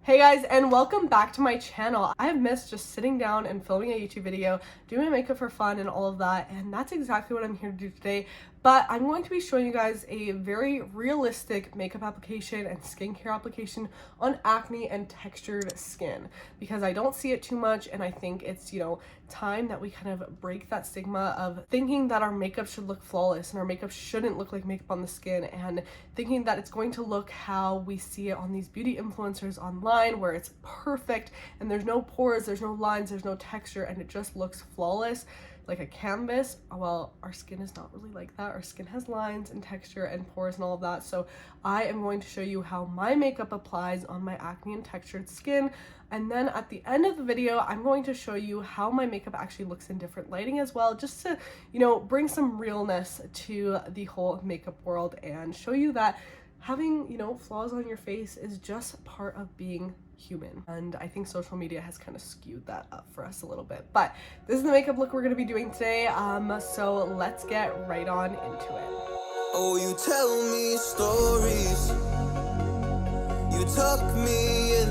Hey guys, and welcome back to my channel. I have missed just sitting down and filming a YouTube video, doing my makeup for fun and all of that, and that's exactly what I'm here to do today. But I'm going to be showing you guys a very realistic makeup application and skincare application on acne and textured skin, because I don't see it too much, and I think it's, time that we kind of break that stigma of thinking that our makeup should look flawless and our makeup shouldn't look like makeup on the skin, and thinking that it's going to look how we see it on these beauty influencers online, where it's perfect and there's no pores, there's no lines, there's no texture, and it just looks flawless like a canvas. Well, our skin is not really like that. Our skin has lines and texture and pores and all of that. So I am going to show you how my makeup applies on my acne and textured skin. And then at the end of the video, I'm going to show you how my makeup actually looks in different lighting as well, just to, bring some realness to the whole makeup world and show you that having, flaws on your face is just part of being human. And I think social media has kind of skewed that up for us a little bit. But this is the makeup look we're going to be doing today. So let's get right on into it. Oh, you tell me stories, you tuck me in,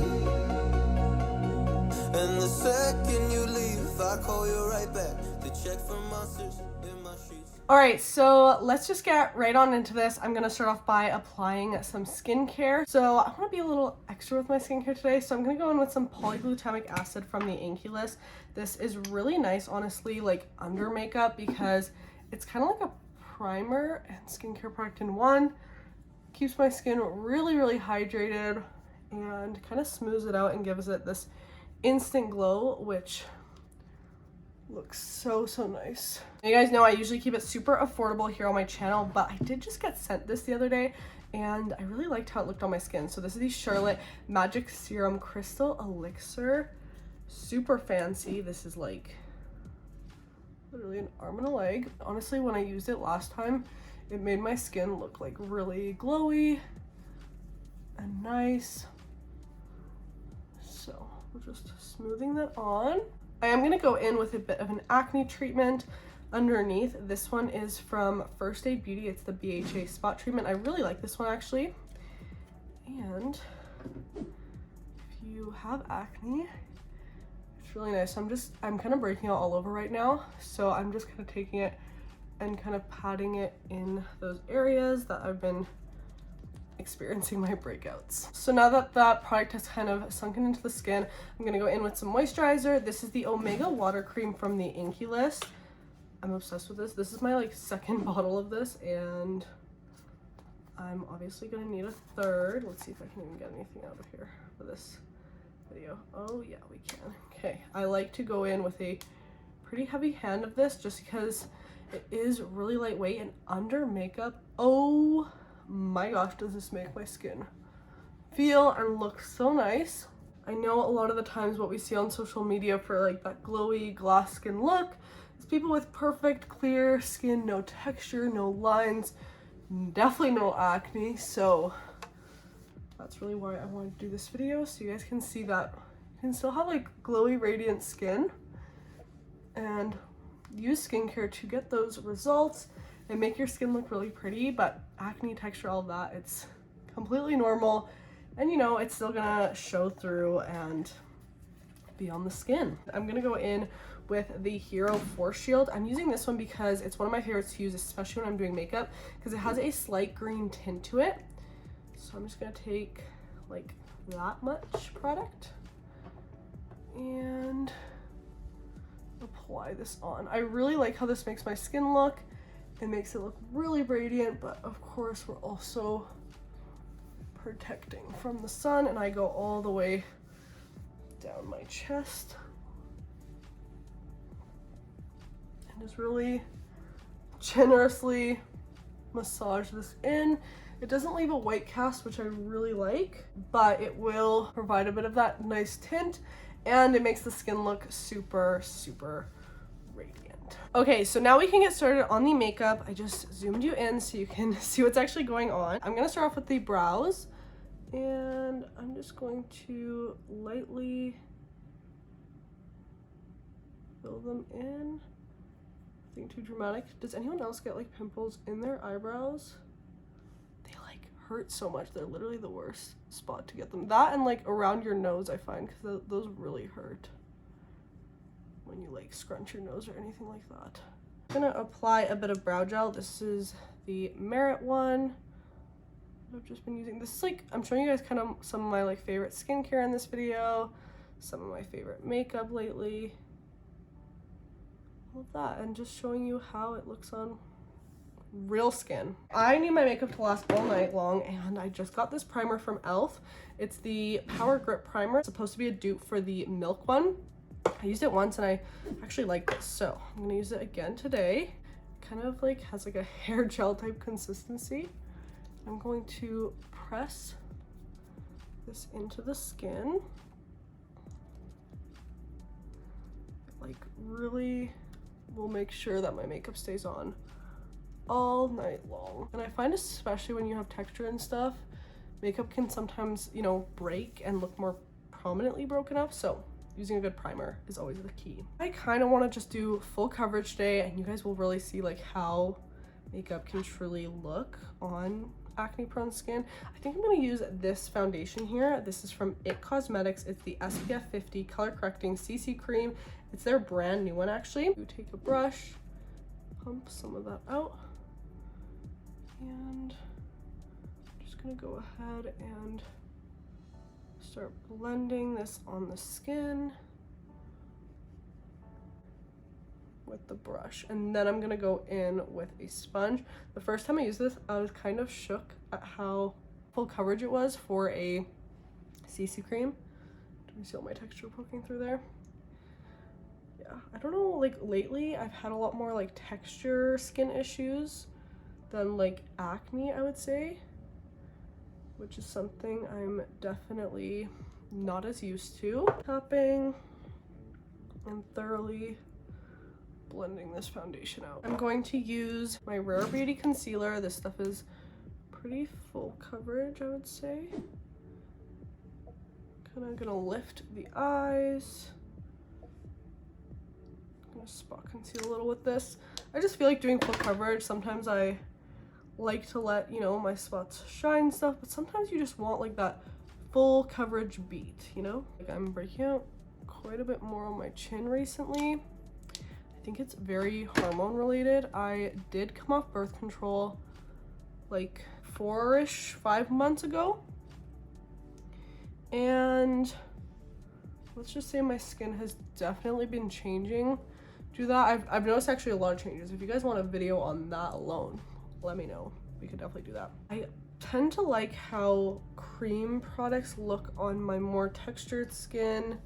and the second you leave, I call you right back to check for monsters in my sheets. Alright, so let's just get right on into this. I'm going to start off by applying some skincare. So I want to be a little extra with my skincare today, so I'm going to go in with some polyglutamic acid from the ACNE list. This is really nice, honestly, like under makeup, because it's kind of like a primer and skincare product in one. Keeps my skin really hydrated and kind of smooths it out and gives it this instant glow, which looks so nice. You guys know I usually keep it super affordable here on my channel, but I did just get sent this the other day and I really liked how it looked on my skin. So this is the Charlotte Magic Serum Crystal Elixir. Super fancy. This is like literally an arm and a leg. Honestly, when I used it last time, it made my skin look like really glowy and nice. So we're just smoothing that on. I am going to go in with a bit of an acne treatment underneath. This one is from First Aid Beauty. It's the BHA spot treatment. I really like this one actually. And if you have acne, it's really nice. I'm kind of breaking out all over right now. So I'm just kind of taking it and kind of patting it in those areas that I've been experiencing my breakouts. So now that that product has kind of sunken into the skin, I'm gonna go in with some moisturizer. This is the Omega Water Cream from the ACNE list. I'm obsessed with this. This is my second bottle of this, and I'm obviously gonna need a third. Let's see if I can even get anything out of here for this video. Oh yeah, we can. Okay, I like to go in with a pretty heavy hand of this just because it is really lightweight, and under makeup, oh my gosh, does this make my skin feel and look so nice. I know a lot of the times what we see on social media for that glowy glass skin look is people with perfect clear skin, no texture, no lines, definitely no acne. So that's really why I wanted to do this video, so you guys can see that you can still have glowy radiant skin and use skincare to get those results and make your skin look really pretty. But acne, texture, all of that, it's completely normal, and it's still gonna show through and be on the skin. I'm gonna go in with the Hero Force Shield. I'm using this one because it's one of my favorites to use, especially when I'm doing makeup, because it has a slight green tint to it. So I'm just gonna take that much product and apply this on. I really like how this makes my skin look. It makes it look really radiant, but of course we're also protecting from the sun, and I go all the way down my chest and just really generously massage this in. It doesn't leave a white cast, which I really like, but it will provide a bit of that nice tint, and it makes the skin look super radiant. Okay, so now we can get started on the makeup. I just zoomed you in so you can see what's actually going on. I'm gonna start off with the brows, and I'm just going to lightly fill them in. Nothing too dramatic. Does anyone else get pimples in their eyebrows? They hurt so much. They're literally the worst spot to get them. That and like around your nose, I find, because those really hurt when you like scrunch your nose or anything like that. I'm gonna apply a bit of brow gel. This is the Merit one I've just been using. This is like, I'm showing you guys kind of some of my like favorite skincare in this video, some of my favorite makeup lately, all of that, and just showing you how it looks on real skin. I need my makeup to last all night long, and I just got this primer from e.l.f. It's the Power Grip Primer. It's supposed to be a dupe for the Milk one. I used it once and I actually like this, so I'm gonna use it again today. Kind of like has like a hair gel type consistency. I'm going to press this into the skin. Like really will make sure that my makeup stays on all night long. And I find, especially when you have texture and stuff, makeup can sometimes, you know, break and look more prominently broken up, so using a good primer is always the key. I kind of want to just do full coverage today, and you guys will really see like how makeup can truly look on acne prone skin. I think I'm going to use this foundation here. This is from IT Cosmetics. It's the SPF 50 color correcting CC cream. It's their brand new one actually. You take a brush, pump some of that out, and I'm just going to go ahead and start blending this on the skin with the brush, and then I'm gonna go in with a sponge. The first time I used this, I was kind of shook at how full coverage it was for a CC cream. Do you see all my texture poking through there? Yeah, I don't know, like lately I've had a lot more like texture skin issues than like acne, I would say, which is something I'm definitely not as used to. Tapping and thoroughly blending this foundation out. I'm going to use my Rare Beauty concealer. This stuff is pretty full coverage, I would say. Kind of gonna lift the eyes. I'm gonna spot conceal a little with this. I just feel like doing full coverage. Sometimes I like to let, you know, my spots shine and stuff, but sometimes you just want like that full coverage beat, you know? Like I'm breaking out quite a bit more on my chin recently. I think it's very hormone related. I did come off birth control like 5 months ago, and let's just say my skin has definitely been changing due to that. I've noticed actually a lot of changes. If you guys want a video on that alone, let me know. We could definitely do that. I tend to like how cream products look on my more textured skin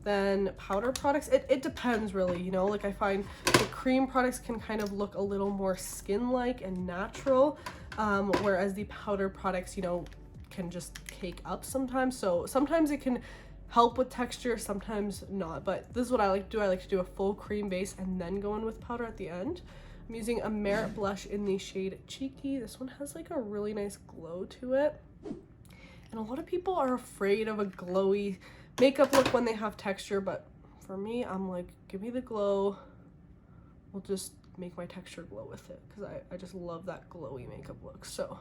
than powder products. It depends really, you know, like I find the cream products can kind of look a little more skin-like and natural, whereas the powder products, you know, can just cake up sometimes. So sometimes it can help with texture, sometimes not, but this is what I like to do. I like to do a full cream base and then go in with powder at the end. I'm using a Merit blush in the shade Cheeky. This one has like a really nice glow to it, and a lot of people are afraid of a glowy makeup look when they have texture, but for me, I'm like, give me the glow. We'll just make my texture glow with it, because I just love that glowy makeup look. So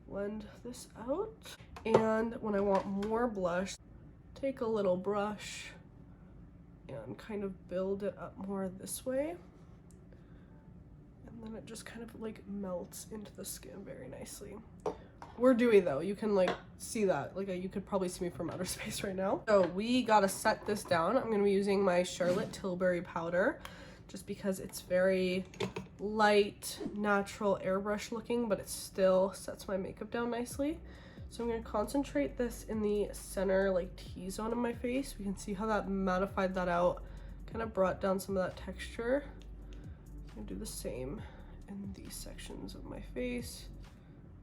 blend this out, and when I want more blush, take a little brush and kind of build it up more this way, and then it just kind of like melts into the skin very nicely. We're dewy though, you can like see that, like you could probably see me from outer space right now. So we gotta set this down. I'm gonna be using my Charlotte Tilbury powder, just because it's very light, natural airbrush looking, but it still sets my makeup down nicely. So I'm gonna concentrate this in the center like T-zone of my face. We can see how that mattified that out, kind of brought down some of that texture. I'm gonna do the same in these sections of my face.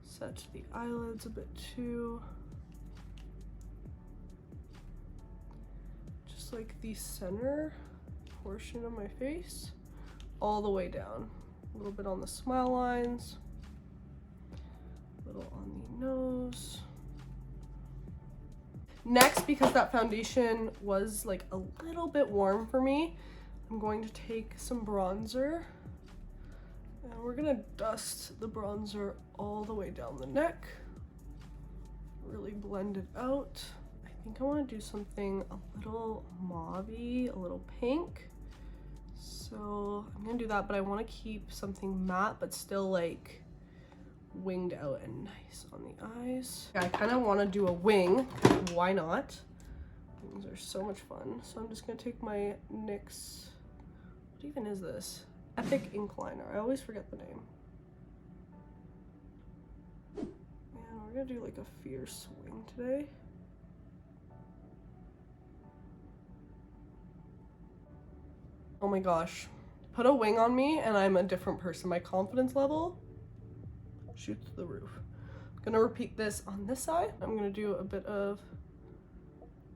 Set the eyelids a bit too. Just like the center portion of my face, all the way down. A little bit on the smile lines, a little on the nose. Next, because that foundation was like a little bit warm for me, I'm going to take some bronzer And we're gonna dust the bronzer all the way down the neck. Really blend it out. I think I want to do something a little mauve-y, a little pink. So I'm gonna do that, but I want to keep something matte but still like winged out and nice on the eyes. Yeah, I kind of want to do a wing. Why not? Wings are so much fun. So I'm just gonna take my NYX, what even is this? Epic Ink Liner. I always forget the name. And we're gonna do like a fierce wing today. Oh my gosh. Put a wing on me and I'm a different person. My confidence level shoots through the roof. I'm gonna repeat this on this side. I'm gonna do a bit of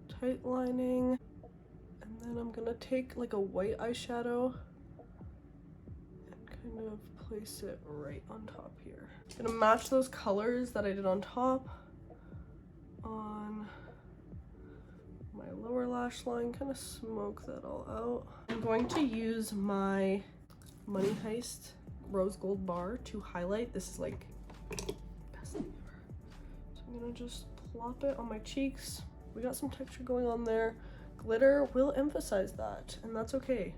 tight lining. And then I'm gonna take like a white eyeshadow and kind of place it right on top here. I'm gonna match those colors that I did on top on my lower lash line, kind of smoke that all out. I'm going to use my Money Heist rose gold bar to highlight. This is like best thing ever. So I'm gonna just plop it on my cheeks. We got some texture going on there. Glitter will emphasize that, and that's okay.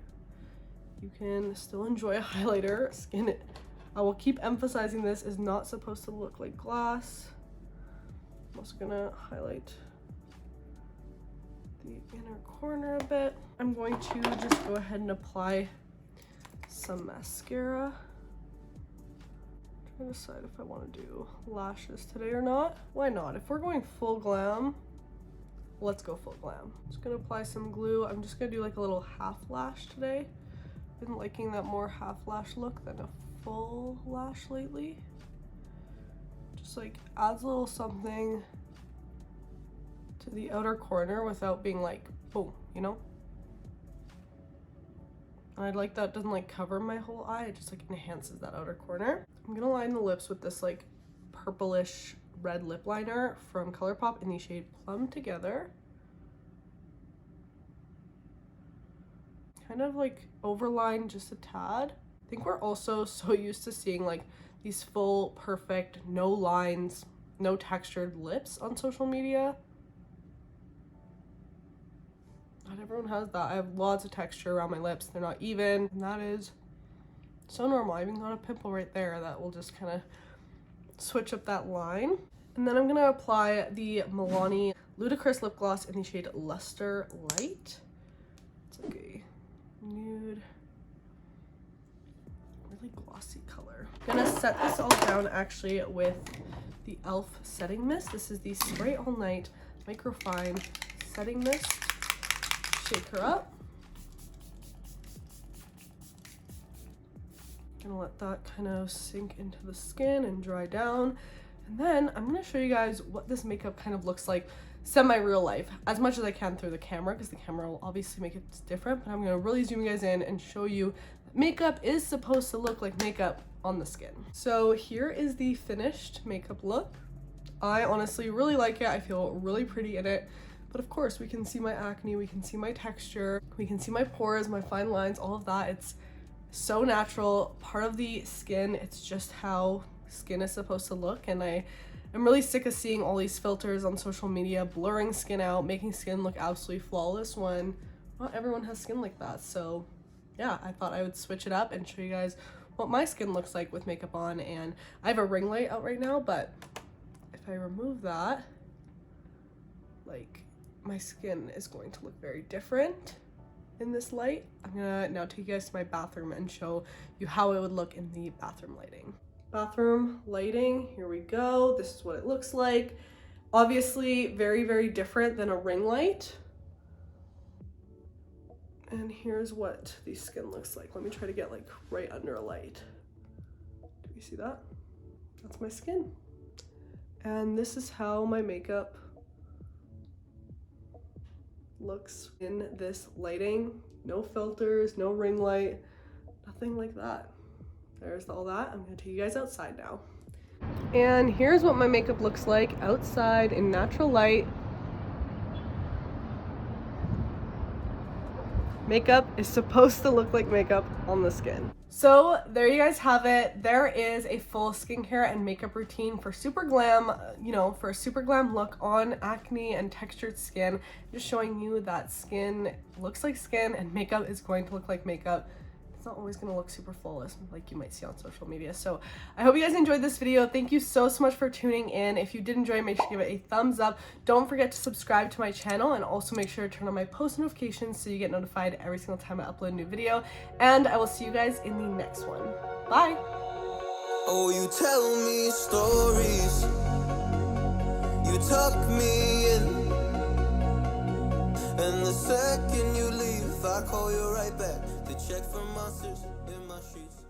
You can still enjoy a highlighter. Skin, I will keep emphasizing this is not supposed to look like glass. I'm also gonna highlight the inner corner a bit. I'm going to just go ahead and apply some mascara. I'm trying to decide if I want to do lashes today or not. Why not? If we're going full glam, let's go full glam. I'm just gonna apply some glue. I'm just gonna do like a little half lash today. I've been liking that more half lash look than a full lash lately. Just like adds a little something to the outer corner without being like boom, you know? And I like that it doesn't like cover my whole eye, it just like enhances that outer corner. I'm gonna line the lips with this like purplish red lip liner from ColourPop in the shade Plum Together. Kind of like overline just a tad. I think we're also so used to seeing like these full, perfect, no lines, no textured lips on social media. Not everyone has that. I have lots of texture around my lips. They're not even, and that is so normal. I even got a pimple right there that will just kind of switch up that line. And then I'm gonna apply the Milani Ludicrous Lip Gloss in the shade Luster Light. It's like a nude, really glossy color. I'm gonna set this all down actually with the e.l.f. setting mist. This is the Spray All Night Microfine Setting Mist. Shake her up. Gonna let that kind of sink into the skin and dry down. And then I'm gonna show you guys what this makeup kind of looks like semi-real life, as much as I can through the camera, because the camera will obviously make it different, but I'm gonna really zoom you guys in and show you that makeup is supposed to look like makeup on the skin. So here is the finished makeup look. I honestly really like it. I feel really pretty in it. But of course, we can see my acne, we can see my texture, we can see my pores, my fine lines, all of that. It's so natural, part of the skin. It's just how skin is supposed to look. And I'm really sick of seeing all these filters on social media, blurring skin out, making skin look absolutely flawless when not everyone has skin like that. So yeah, I thought I would switch it up and show you guys what my skin looks like with makeup on. And I have a ring light out right now, but if I remove that, like, my skin is going to look very different in this light. I'm gonna now take you guys to my bathroom and show you how it would look in the bathroom lighting. Bathroom lighting, here we go. This is what it looks like. Obviously very, very different than a ring light. And here's what the skin looks like. Let me try to get like right under a light. Do you see that? That's my skin. And this is how my makeup looks in this lighting. No filters, no ring light, nothing like that. There's all that. I'm gonna take you guys outside now. And here's what my makeup looks like outside in natural light. makeup is supposed to look like makeup on the skin. So there you guys have it. There is a full skincare and makeup routine for super glam, you know, for a super glam look on acne and textured skin. Just showing you that skin looks like skin and makeup is going to look like makeup. It's not always going to look super flawless like you might see on social media. So I hope you guys enjoyed this video. Thank you so much for tuning in. If you did enjoy, make sure to give it a thumbs up. Don't forget to subscribe to my channel, and also make sure to turn on my post notifications so you get notified every single time I upload a new video. And I will see you guys in the next one. Bye. Oh, you tell me stories, you tuck me in, and the second you leave, I call you right back to check for monsters in my sheets.